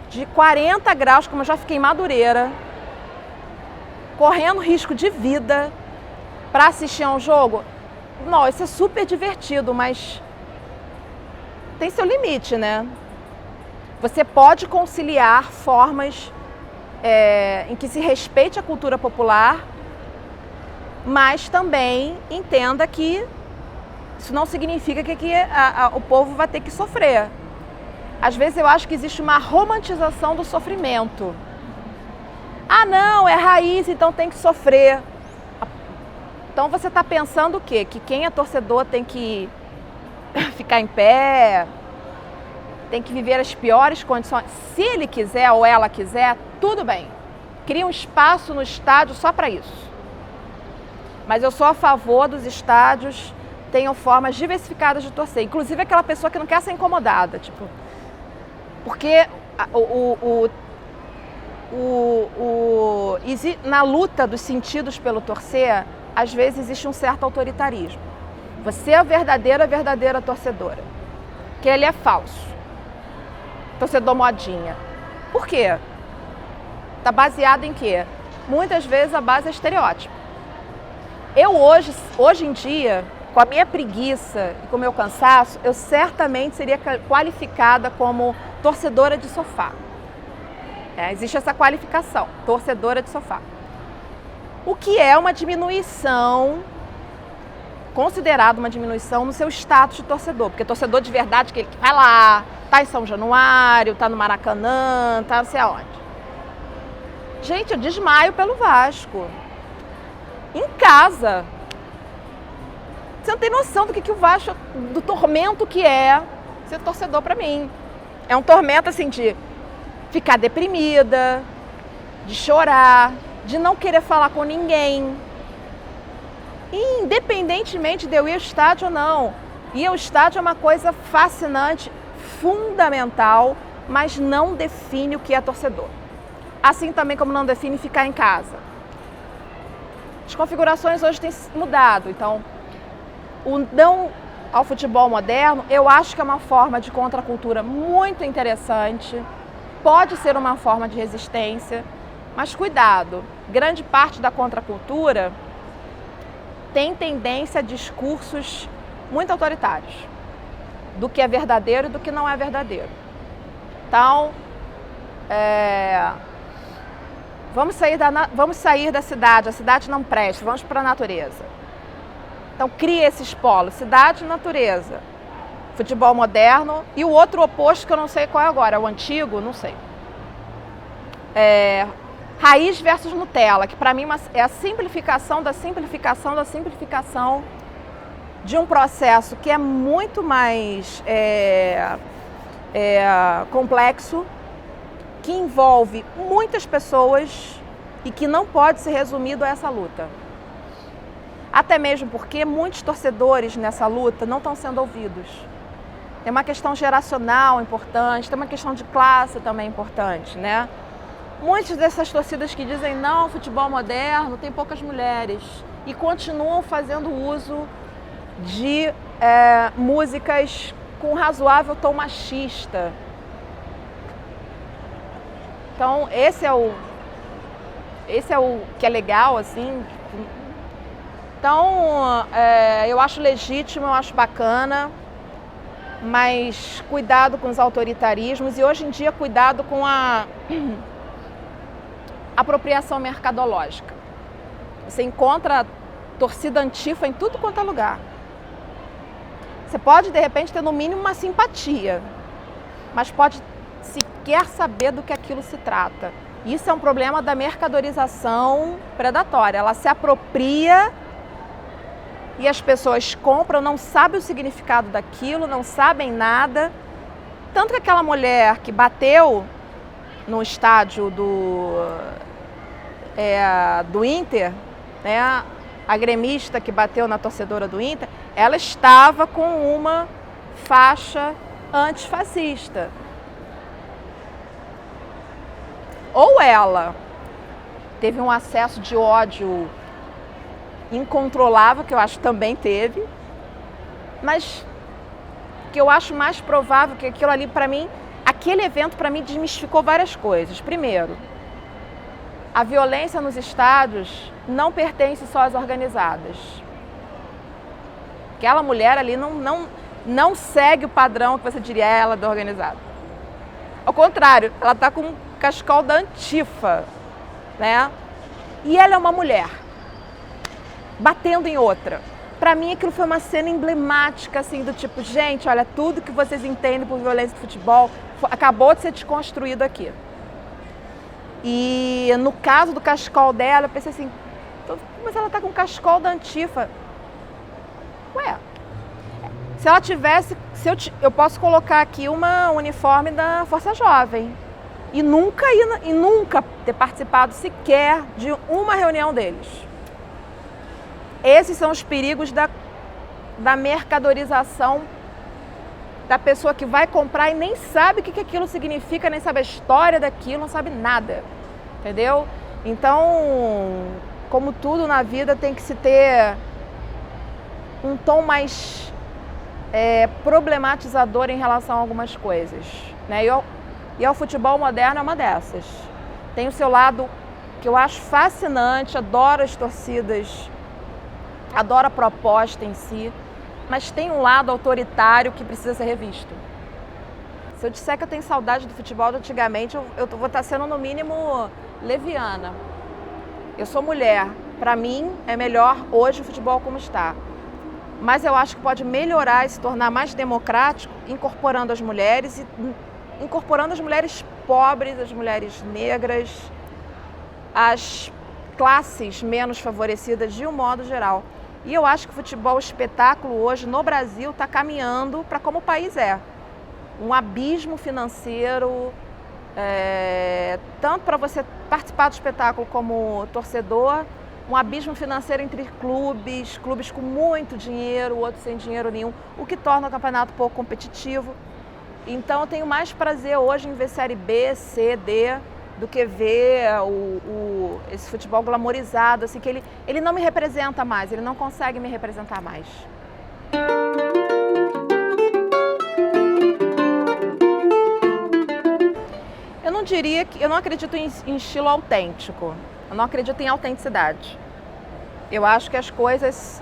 de 40 graus, como eu já fiquei em Madureira, correndo risco de vida para assistir a um jogo? Não, isso é super divertido, mas tem seu limite, né? Você pode conciliar formas em que se respeite a cultura popular, mas também entenda que isso não significa que o povo vai ter que sofrer. Às vezes eu acho que existe uma romantização do sofrimento. Ah, não, é raiz, então tem que sofrer. Então você está pensando o quê? Que quem é torcedor tem que ficar em pé, tem que viver as piores condições. Se ele quiser ou ela quiser, tudo bem. Cria um espaço no estádio só para isso. Mas eu sou a favor dos estádios tenham formas diversificadas de torcer. Inclusive aquela pessoa que não quer ser incomodada. Tipo, porque na luta dos sentidos pelo torcer, às vezes existe um certo autoritarismo. Você é a verdadeira torcedora. Que ele é falso. Torcedor modinha. Por quê? Está baseado em quê? Muitas vezes a base é estereótipo. Eu hoje em dia, com a minha preguiça e com o meu cansaço, eu certamente seria qualificada como torcedora de sofá. Existe essa qualificação, torcedora de sofá. o que é uma diminuição, considerado uma diminuição no seu status de torcedor, porque torcedor de verdade que ele vai lá, tá em São Januário, tá no Maracanã, tá não sei aonde. Gente, eu desmaio pelo Vasco. Em casa. Você não tem noção do que o Vasco, do tormento que é ser torcedor pra mim. É um tormento assim de ficar deprimida, de chorar, de não querer falar com ninguém. Independentemente de eu ir ao estádio ou não. Ir ao estádio é uma coisa fascinante, fundamental, mas não define o que é torcedor. Assim também como não define ficar em casa. As configurações hoje têm mudado, então o não ao futebol moderno, eu acho que é uma forma de contracultura muito interessante, pode ser uma forma de resistência, mas cuidado, grande parte da contracultura tem tendência a discursos muito autoritários, do que é verdadeiro e do que não é verdadeiro. Então, vamos sair da cidade, a cidade não presta, vamos para a natureza. Então, cria esses polos, cidade e natureza, futebol moderno e o outro oposto que eu não sei qual é agora, o antigo, não sei. Raiz versus Nutella, que para mim é a simplificação da simplificação da simplificação de um processo que é muito mais complexo, que envolve muitas pessoas e que não pode ser resumido a essa luta. Até mesmo porque muitos torcedores nessa luta não estão sendo ouvidos. Tem uma questão geracional importante, tem uma questão de classe também importante, né? Muitas dessas torcidas que dizem não, futebol moderno tem poucas mulheres e continuam fazendo uso de músicas com razoável tom machista. Então esse é o que é legal, assim. Então eu acho legítimo, eu acho bacana, mas cuidado com os autoritarismos e hoje em dia cuidado com a apropriação mercadológica. Você encontra torcida antifa em tudo quanto é lugar. Você pode, de repente, ter no mínimo uma simpatia, mas pode sequer saber do que aquilo se trata. Isso é um problema da mercadorização predatória. Ela se apropria e as pessoas compram, não sabem o significado daquilo, não sabem nada. Tanto que aquela mulher que bateu no estádio do Inter, né, a gremista que bateu na torcedora do Inter, ela estava com uma faixa antifascista. Ou ela teve um acesso de ódio incontrolável, que eu acho que também teve, mas que eu acho mais provável que aquilo ali, para mim, aquele evento para mim desmistificou várias coisas. Primeiro, a violência nos estádios não pertence só às organizadas. Aquela mulher ali não segue o padrão que você diria ela do organizado. Ao contrário, ela está com um cachecol da Antifa, né? E ela é uma mulher batendo em outra. Para mim aquilo foi uma cena emblemática, assim, do tipo, gente, olha, tudo que vocês entendem por violência do futebol acabou de ser desconstruído aqui. E no caso do cachecol dela, eu pensei assim, mas ela tá com o cachecol da Antifa. Ué, se ela tivesse, eu posso colocar aqui uma uniforme da Força Jovem e nunca ter participado sequer de uma reunião deles. Esses são os perigos da mercadorização da pessoa que vai comprar e nem sabe o que aquilo significa, nem sabe a história daquilo, não sabe nada, entendeu? Então, como tudo na vida, tem que se ter um tom mais problematizador em relação a algumas coisas, né? E o futebol moderno é uma dessas. Tem o seu lado que eu acho fascinante, adoro as torcidas, adoro a proposta em si, mas tem um lado autoritário que precisa ser revisto. Se eu disser que eu tenho saudade do futebol de antigamente, eu vou estar sendo, no mínimo, leviana. Eu sou mulher, Para mim, é melhor hoje o futebol como está. Mas eu acho que pode melhorar e se tornar mais democrático, incorporando as mulheres pobres, as mulheres negras, as classes menos favorecidas de um modo geral. E eu acho que o futebol espetáculo hoje no Brasil está caminhando para como o país é. Um abismo financeiro, tanto para você participar do espetáculo como torcedor, um abismo financeiro entre clubes com muito dinheiro, outros sem dinheiro nenhum, o que torna o campeonato pouco competitivo. Então eu tenho mais prazer hoje em ver Série B, C, D, do que ver esse futebol glamorizado, assim, que ele não me representa mais, ele não consegue me representar mais. Eu não diria que... Eu não acredito em estilo autêntico, eu não acredito em autenticidade. Eu acho que as coisas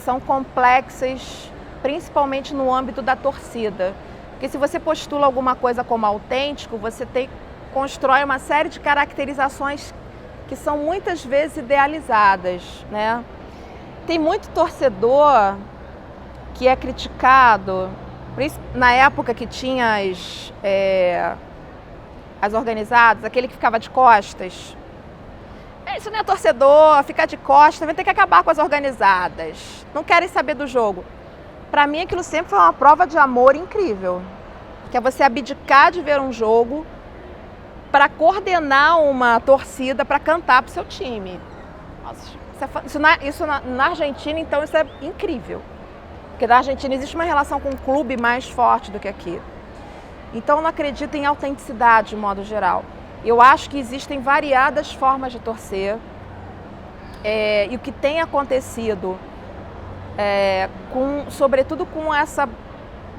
são complexas, principalmente no âmbito da torcida. Porque se você postula alguma coisa como autêntico, você constrói uma série de caracterizações que são muitas vezes idealizadas, né? Tem muito torcedor que é criticado, na época que tinha as organizadas, aquele que ficava de costas. Isso não é torcedor, ficar de costas, vai ter que acabar com as organizadas. Não querem saber do jogo. Para mim, aquilo sempre foi uma prova de amor incrível. Que é você abdicar de ver um jogo para coordenar uma torcida para cantar para o seu time. Nossa, isso na Argentina, então, isso é incrível. Porque na Argentina existe uma relação com o clube mais forte do que aqui. Então, eu não acredito em autenticidade, de modo geral. Eu acho que existem variadas formas de torcer. E o que tem acontecido, sobretudo com essa, a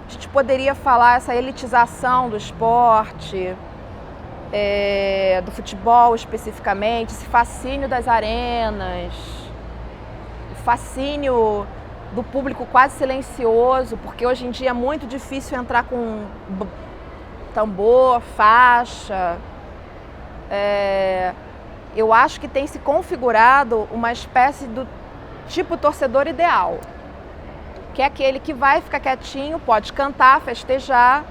gente poderia falar, essa elitização do esporte, do futebol especificamente, esse fascínio das arenas, o fascínio do público quase silencioso, porque hoje em dia é muito difícil entrar com tambor, faixa. Eu acho que tem se configurado uma espécie do tipo torcedor ideal, que é aquele que vai ficar quietinho, pode cantar, festejar,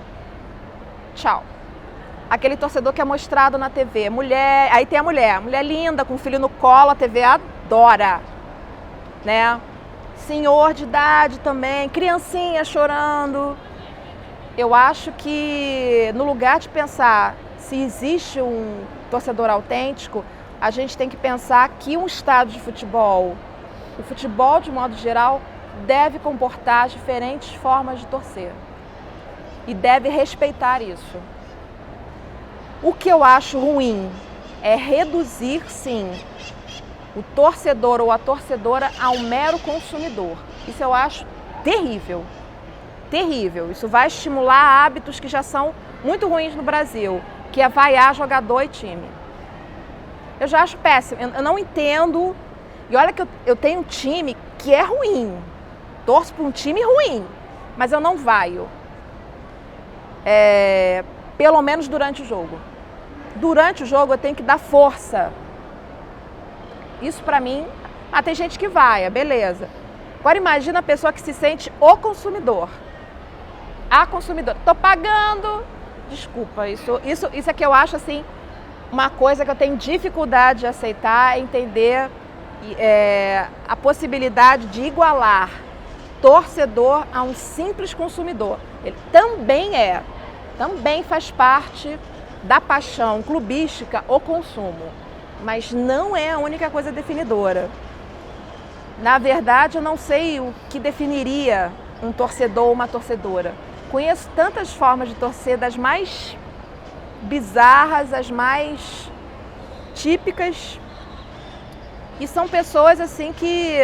tchau. Aquele torcedor que é mostrado na TV, mulher, aí tem a mulher linda, com o filho no colo, a TV adora, né? Senhor de idade também, criancinha chorando. Eu acho que no lugar de pensar se existe um torcedor autêntico, a gente tem que pensar que um estádio de futebol, o futebol de modo geral, deve comportar diferentes formas de torcer e deve respeitar isso. O que eu acho ruim é reduzir, sim, o torcedor ou a torcedora a um mero consumidor. Isso eu acho terrível, terrível. Isso vai estimular hábitos que já são muito ruins no Brasil, que é vaiar jogador e time. Eu já acho péssimo, eu não entendo. E olha que eu tenho um time que é ruim, torço para um time ruim, mas eu não vaio. Pelo menos durante o jogo. Durante o jogo eu tenho que dar força. Isso pra mim, tem gente que vai, beleza. Agora imagina a pessoa que se sente o consumidor. A consumidora. Tô pagando. Desculpa, isso é que eu acho assim, uma coisa que eu tenho dificuldade de aceitar, entender a possibilidade de igualar torcedor a um simples consumidor. Ele também faz parte da paixão clubística o consumo, mas não é a única coisa definidora. Na verdade, eu não sei o que definiria um torcedor ou uma torcedora. Conheço tantas formas de torcer, das mais bizarras, as mais típicas, e são pessoas assim que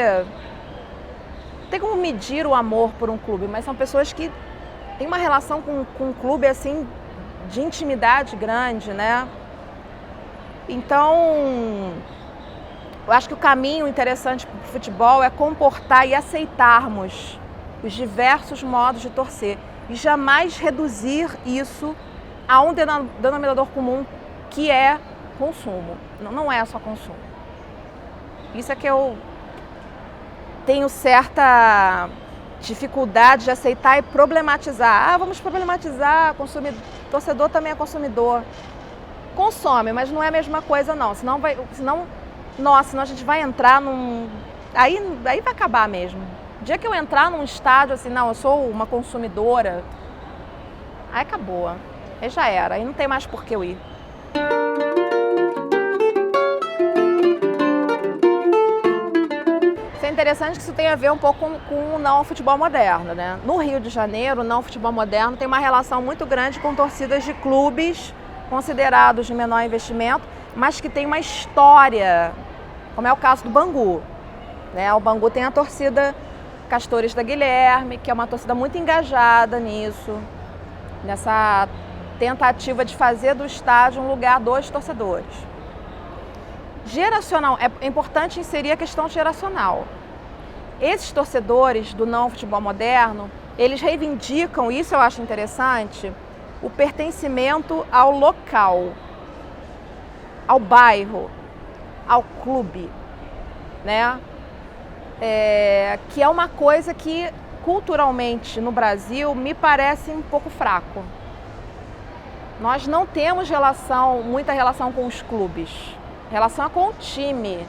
não tem como medir o amor por um clube, mas são pessoas que têm uma relação com um clube assim de intimidade grande, né? Então, eu acho que o caminho interessante para o futebol é comportar e aceitarmos os diversos modos de torcer e jamais reduzir isso a um denominador comum que é consumo. Não é só consumo. Isso é que eu tenho certa dificuldade de aceitar e problematizar. Ah, vamos problematizar, torcedor também é consumidor. Consome, mas não é a mesma coisa não, senão a gente vai entrar num... Aí vai acabar mesmo. O dia que eu entrar num estádio assim, não, eu sou uma consumidora, aí acabou, aí já era, aí não tem mais por que eu ir. Isso é interessante que isso tem a ver um pouco com o não futebol moderno, né? No Rio de Janeiro, o não futebol moderno tem uma relação muito grande com torcidas de clubes considerados de menor investimento, mas que tem uma história, como é o caso do Bangu, né? O Bangu tem a torcida Castores da Guilherme, que é uma torcida muito engajada nisso, nessa tentativa de fazer do estádio um lugar dos torcedores. Geracional, é importante inserir a questão geracional. Esses torcedores do não futebol moderno, eles reivindicam, isso eu acho interessante, o pertencimento ao local, ao bairro, ao clube, né? Que é uma coisa que culturalmente no Brasil me parece um pouco fraco. Nós não temos muita relação com os clubes, relação é com o time.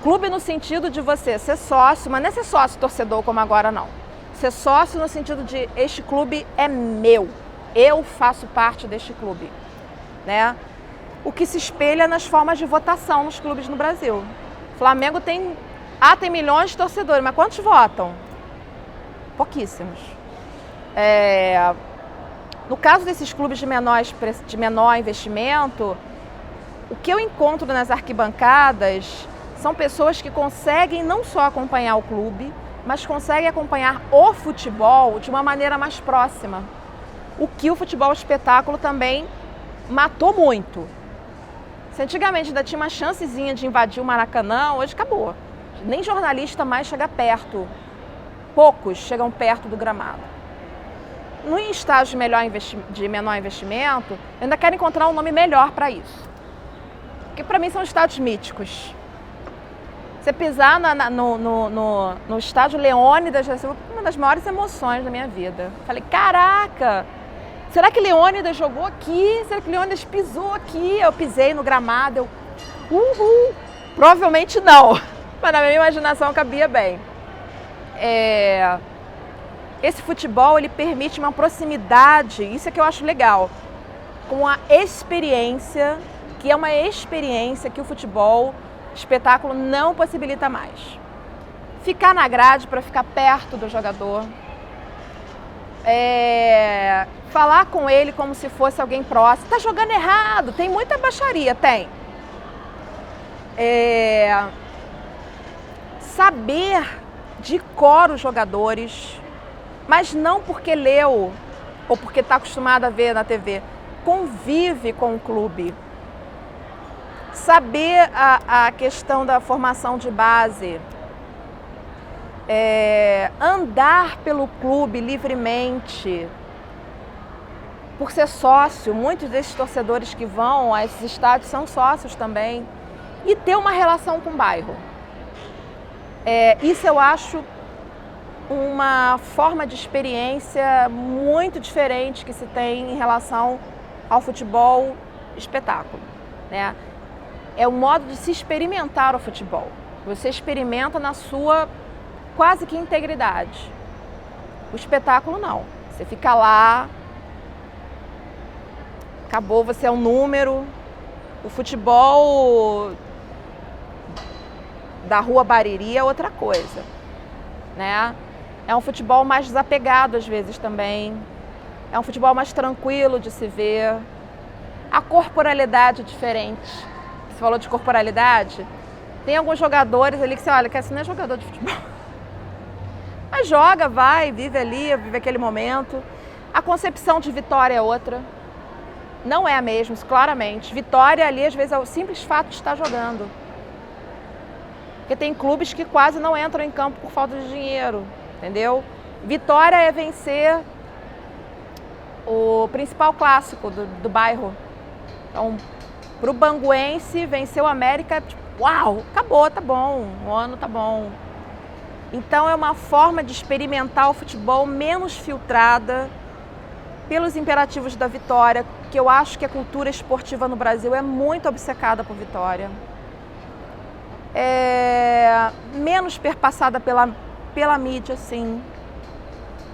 Clube no sentido de você ser sócio, mas não é ser sócio torcedor como agora não. Ser sócio no sentido de este clube é meu, eu faço parte deste clube, né? O que se espelha nas formas de votação nos clubes no Brasil. Flamengo tem milhões de torcedores, mas quantos votam? Pouquíssimos. No caso desses clubes de menor investimento, o que eu encontro nas arquibancadas são pessoas que conseguem não só acompanhar o clube, mas conseguem acompanhar o futebol de uma maneira mais próxima. O que o futebol espetáculo também matou muito. Se antigamente ainda tinha uma chancezinha de invadir o Maracanã, hoje acabou. Nem jornalista mais chega perto. Poucos chegam perto do gramado. No estágio de menor investimento, eu ainda quero encontrar um nome melhor para isso. Porque para mim são estádios míticos. Você pisar no estádio Leônidas, uma das maiores emoções da minha vida. Falei, caraca, será que Leônidas jogou aqui? Será que Leônidas pisou aqui? Eu pisei no gramado, provavelmente não, mas na minha imaginação cabia bem. Esse futebol, ele permite uma proximidade, isso é que eu acho legal, com a experiência, que é uma experiência que o futebol espetáculo não possibilita mais. Ficar na grade para ficar perto do jogador, falar com ele como se fosse alguém próximo. Tá jogando errado, tem muita baixaria, tem. Saber de cor os jogadores, mas não porque leu ou porque está acostumado a ver na TV. Convive com o clube. Saber a questão da formação de base, andar pelo clube livremente, por ser sócio, muitos desses torcedores que vão a esses estádios são sócios também, e ter uma relação com o bairro. Isso eu acho uma forma de experiência muito diferente que se tem em relação ao futebol espetáculo, né? É um modo de se experimentar o futebol. Você experimenta na sua quase que integridade. O espetáculo não. Você fica lá, acabou, você é um número. O futebol da Rua Bariri é outra coisa, né? É um futebol mais desapegado às vezes também. É um futebol mais tranquilo de se ver. A corporalidade é diferente. Você falou de corporalidade? Tem alguns jogadores ali que você olha, que assim não é jogador de futebol. Mas joga, vai, vive ali, vive aquele momento. A concepção de vitória é outra. Não é a mesma, isso claramente. Vitória ali, às vezes, é o simples fato de estar jogando. Porque tem clubes que quase não entram em campo por falta de dinheiro, entendeu? Vitória é vencer o principal clássico do bairro. Então, para o banguense, vencer o América uau, acabou, tá bom, o ano tá bom. Então é uma forma de experimentar o futebol menos filtrada pelos imperativos da vitória, que eu acho que a cultura esportiva no Brasil é muito obcecada por vitória. Menos perpassada pela mídia, sim.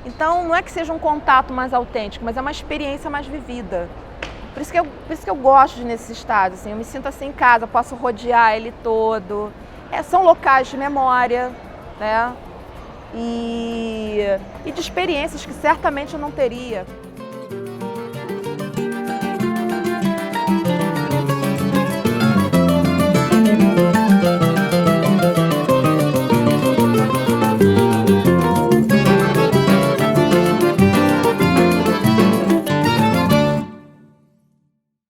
Então não é que seja um contato mais autêntico, mas é uma experiência mais vivida. Por isso que eu gosto de ir nesses estádios, assim, eu me sinto assim em casa, posso rodear ele todo. São locais de memória, né? E de experiências que certamente eu não teria.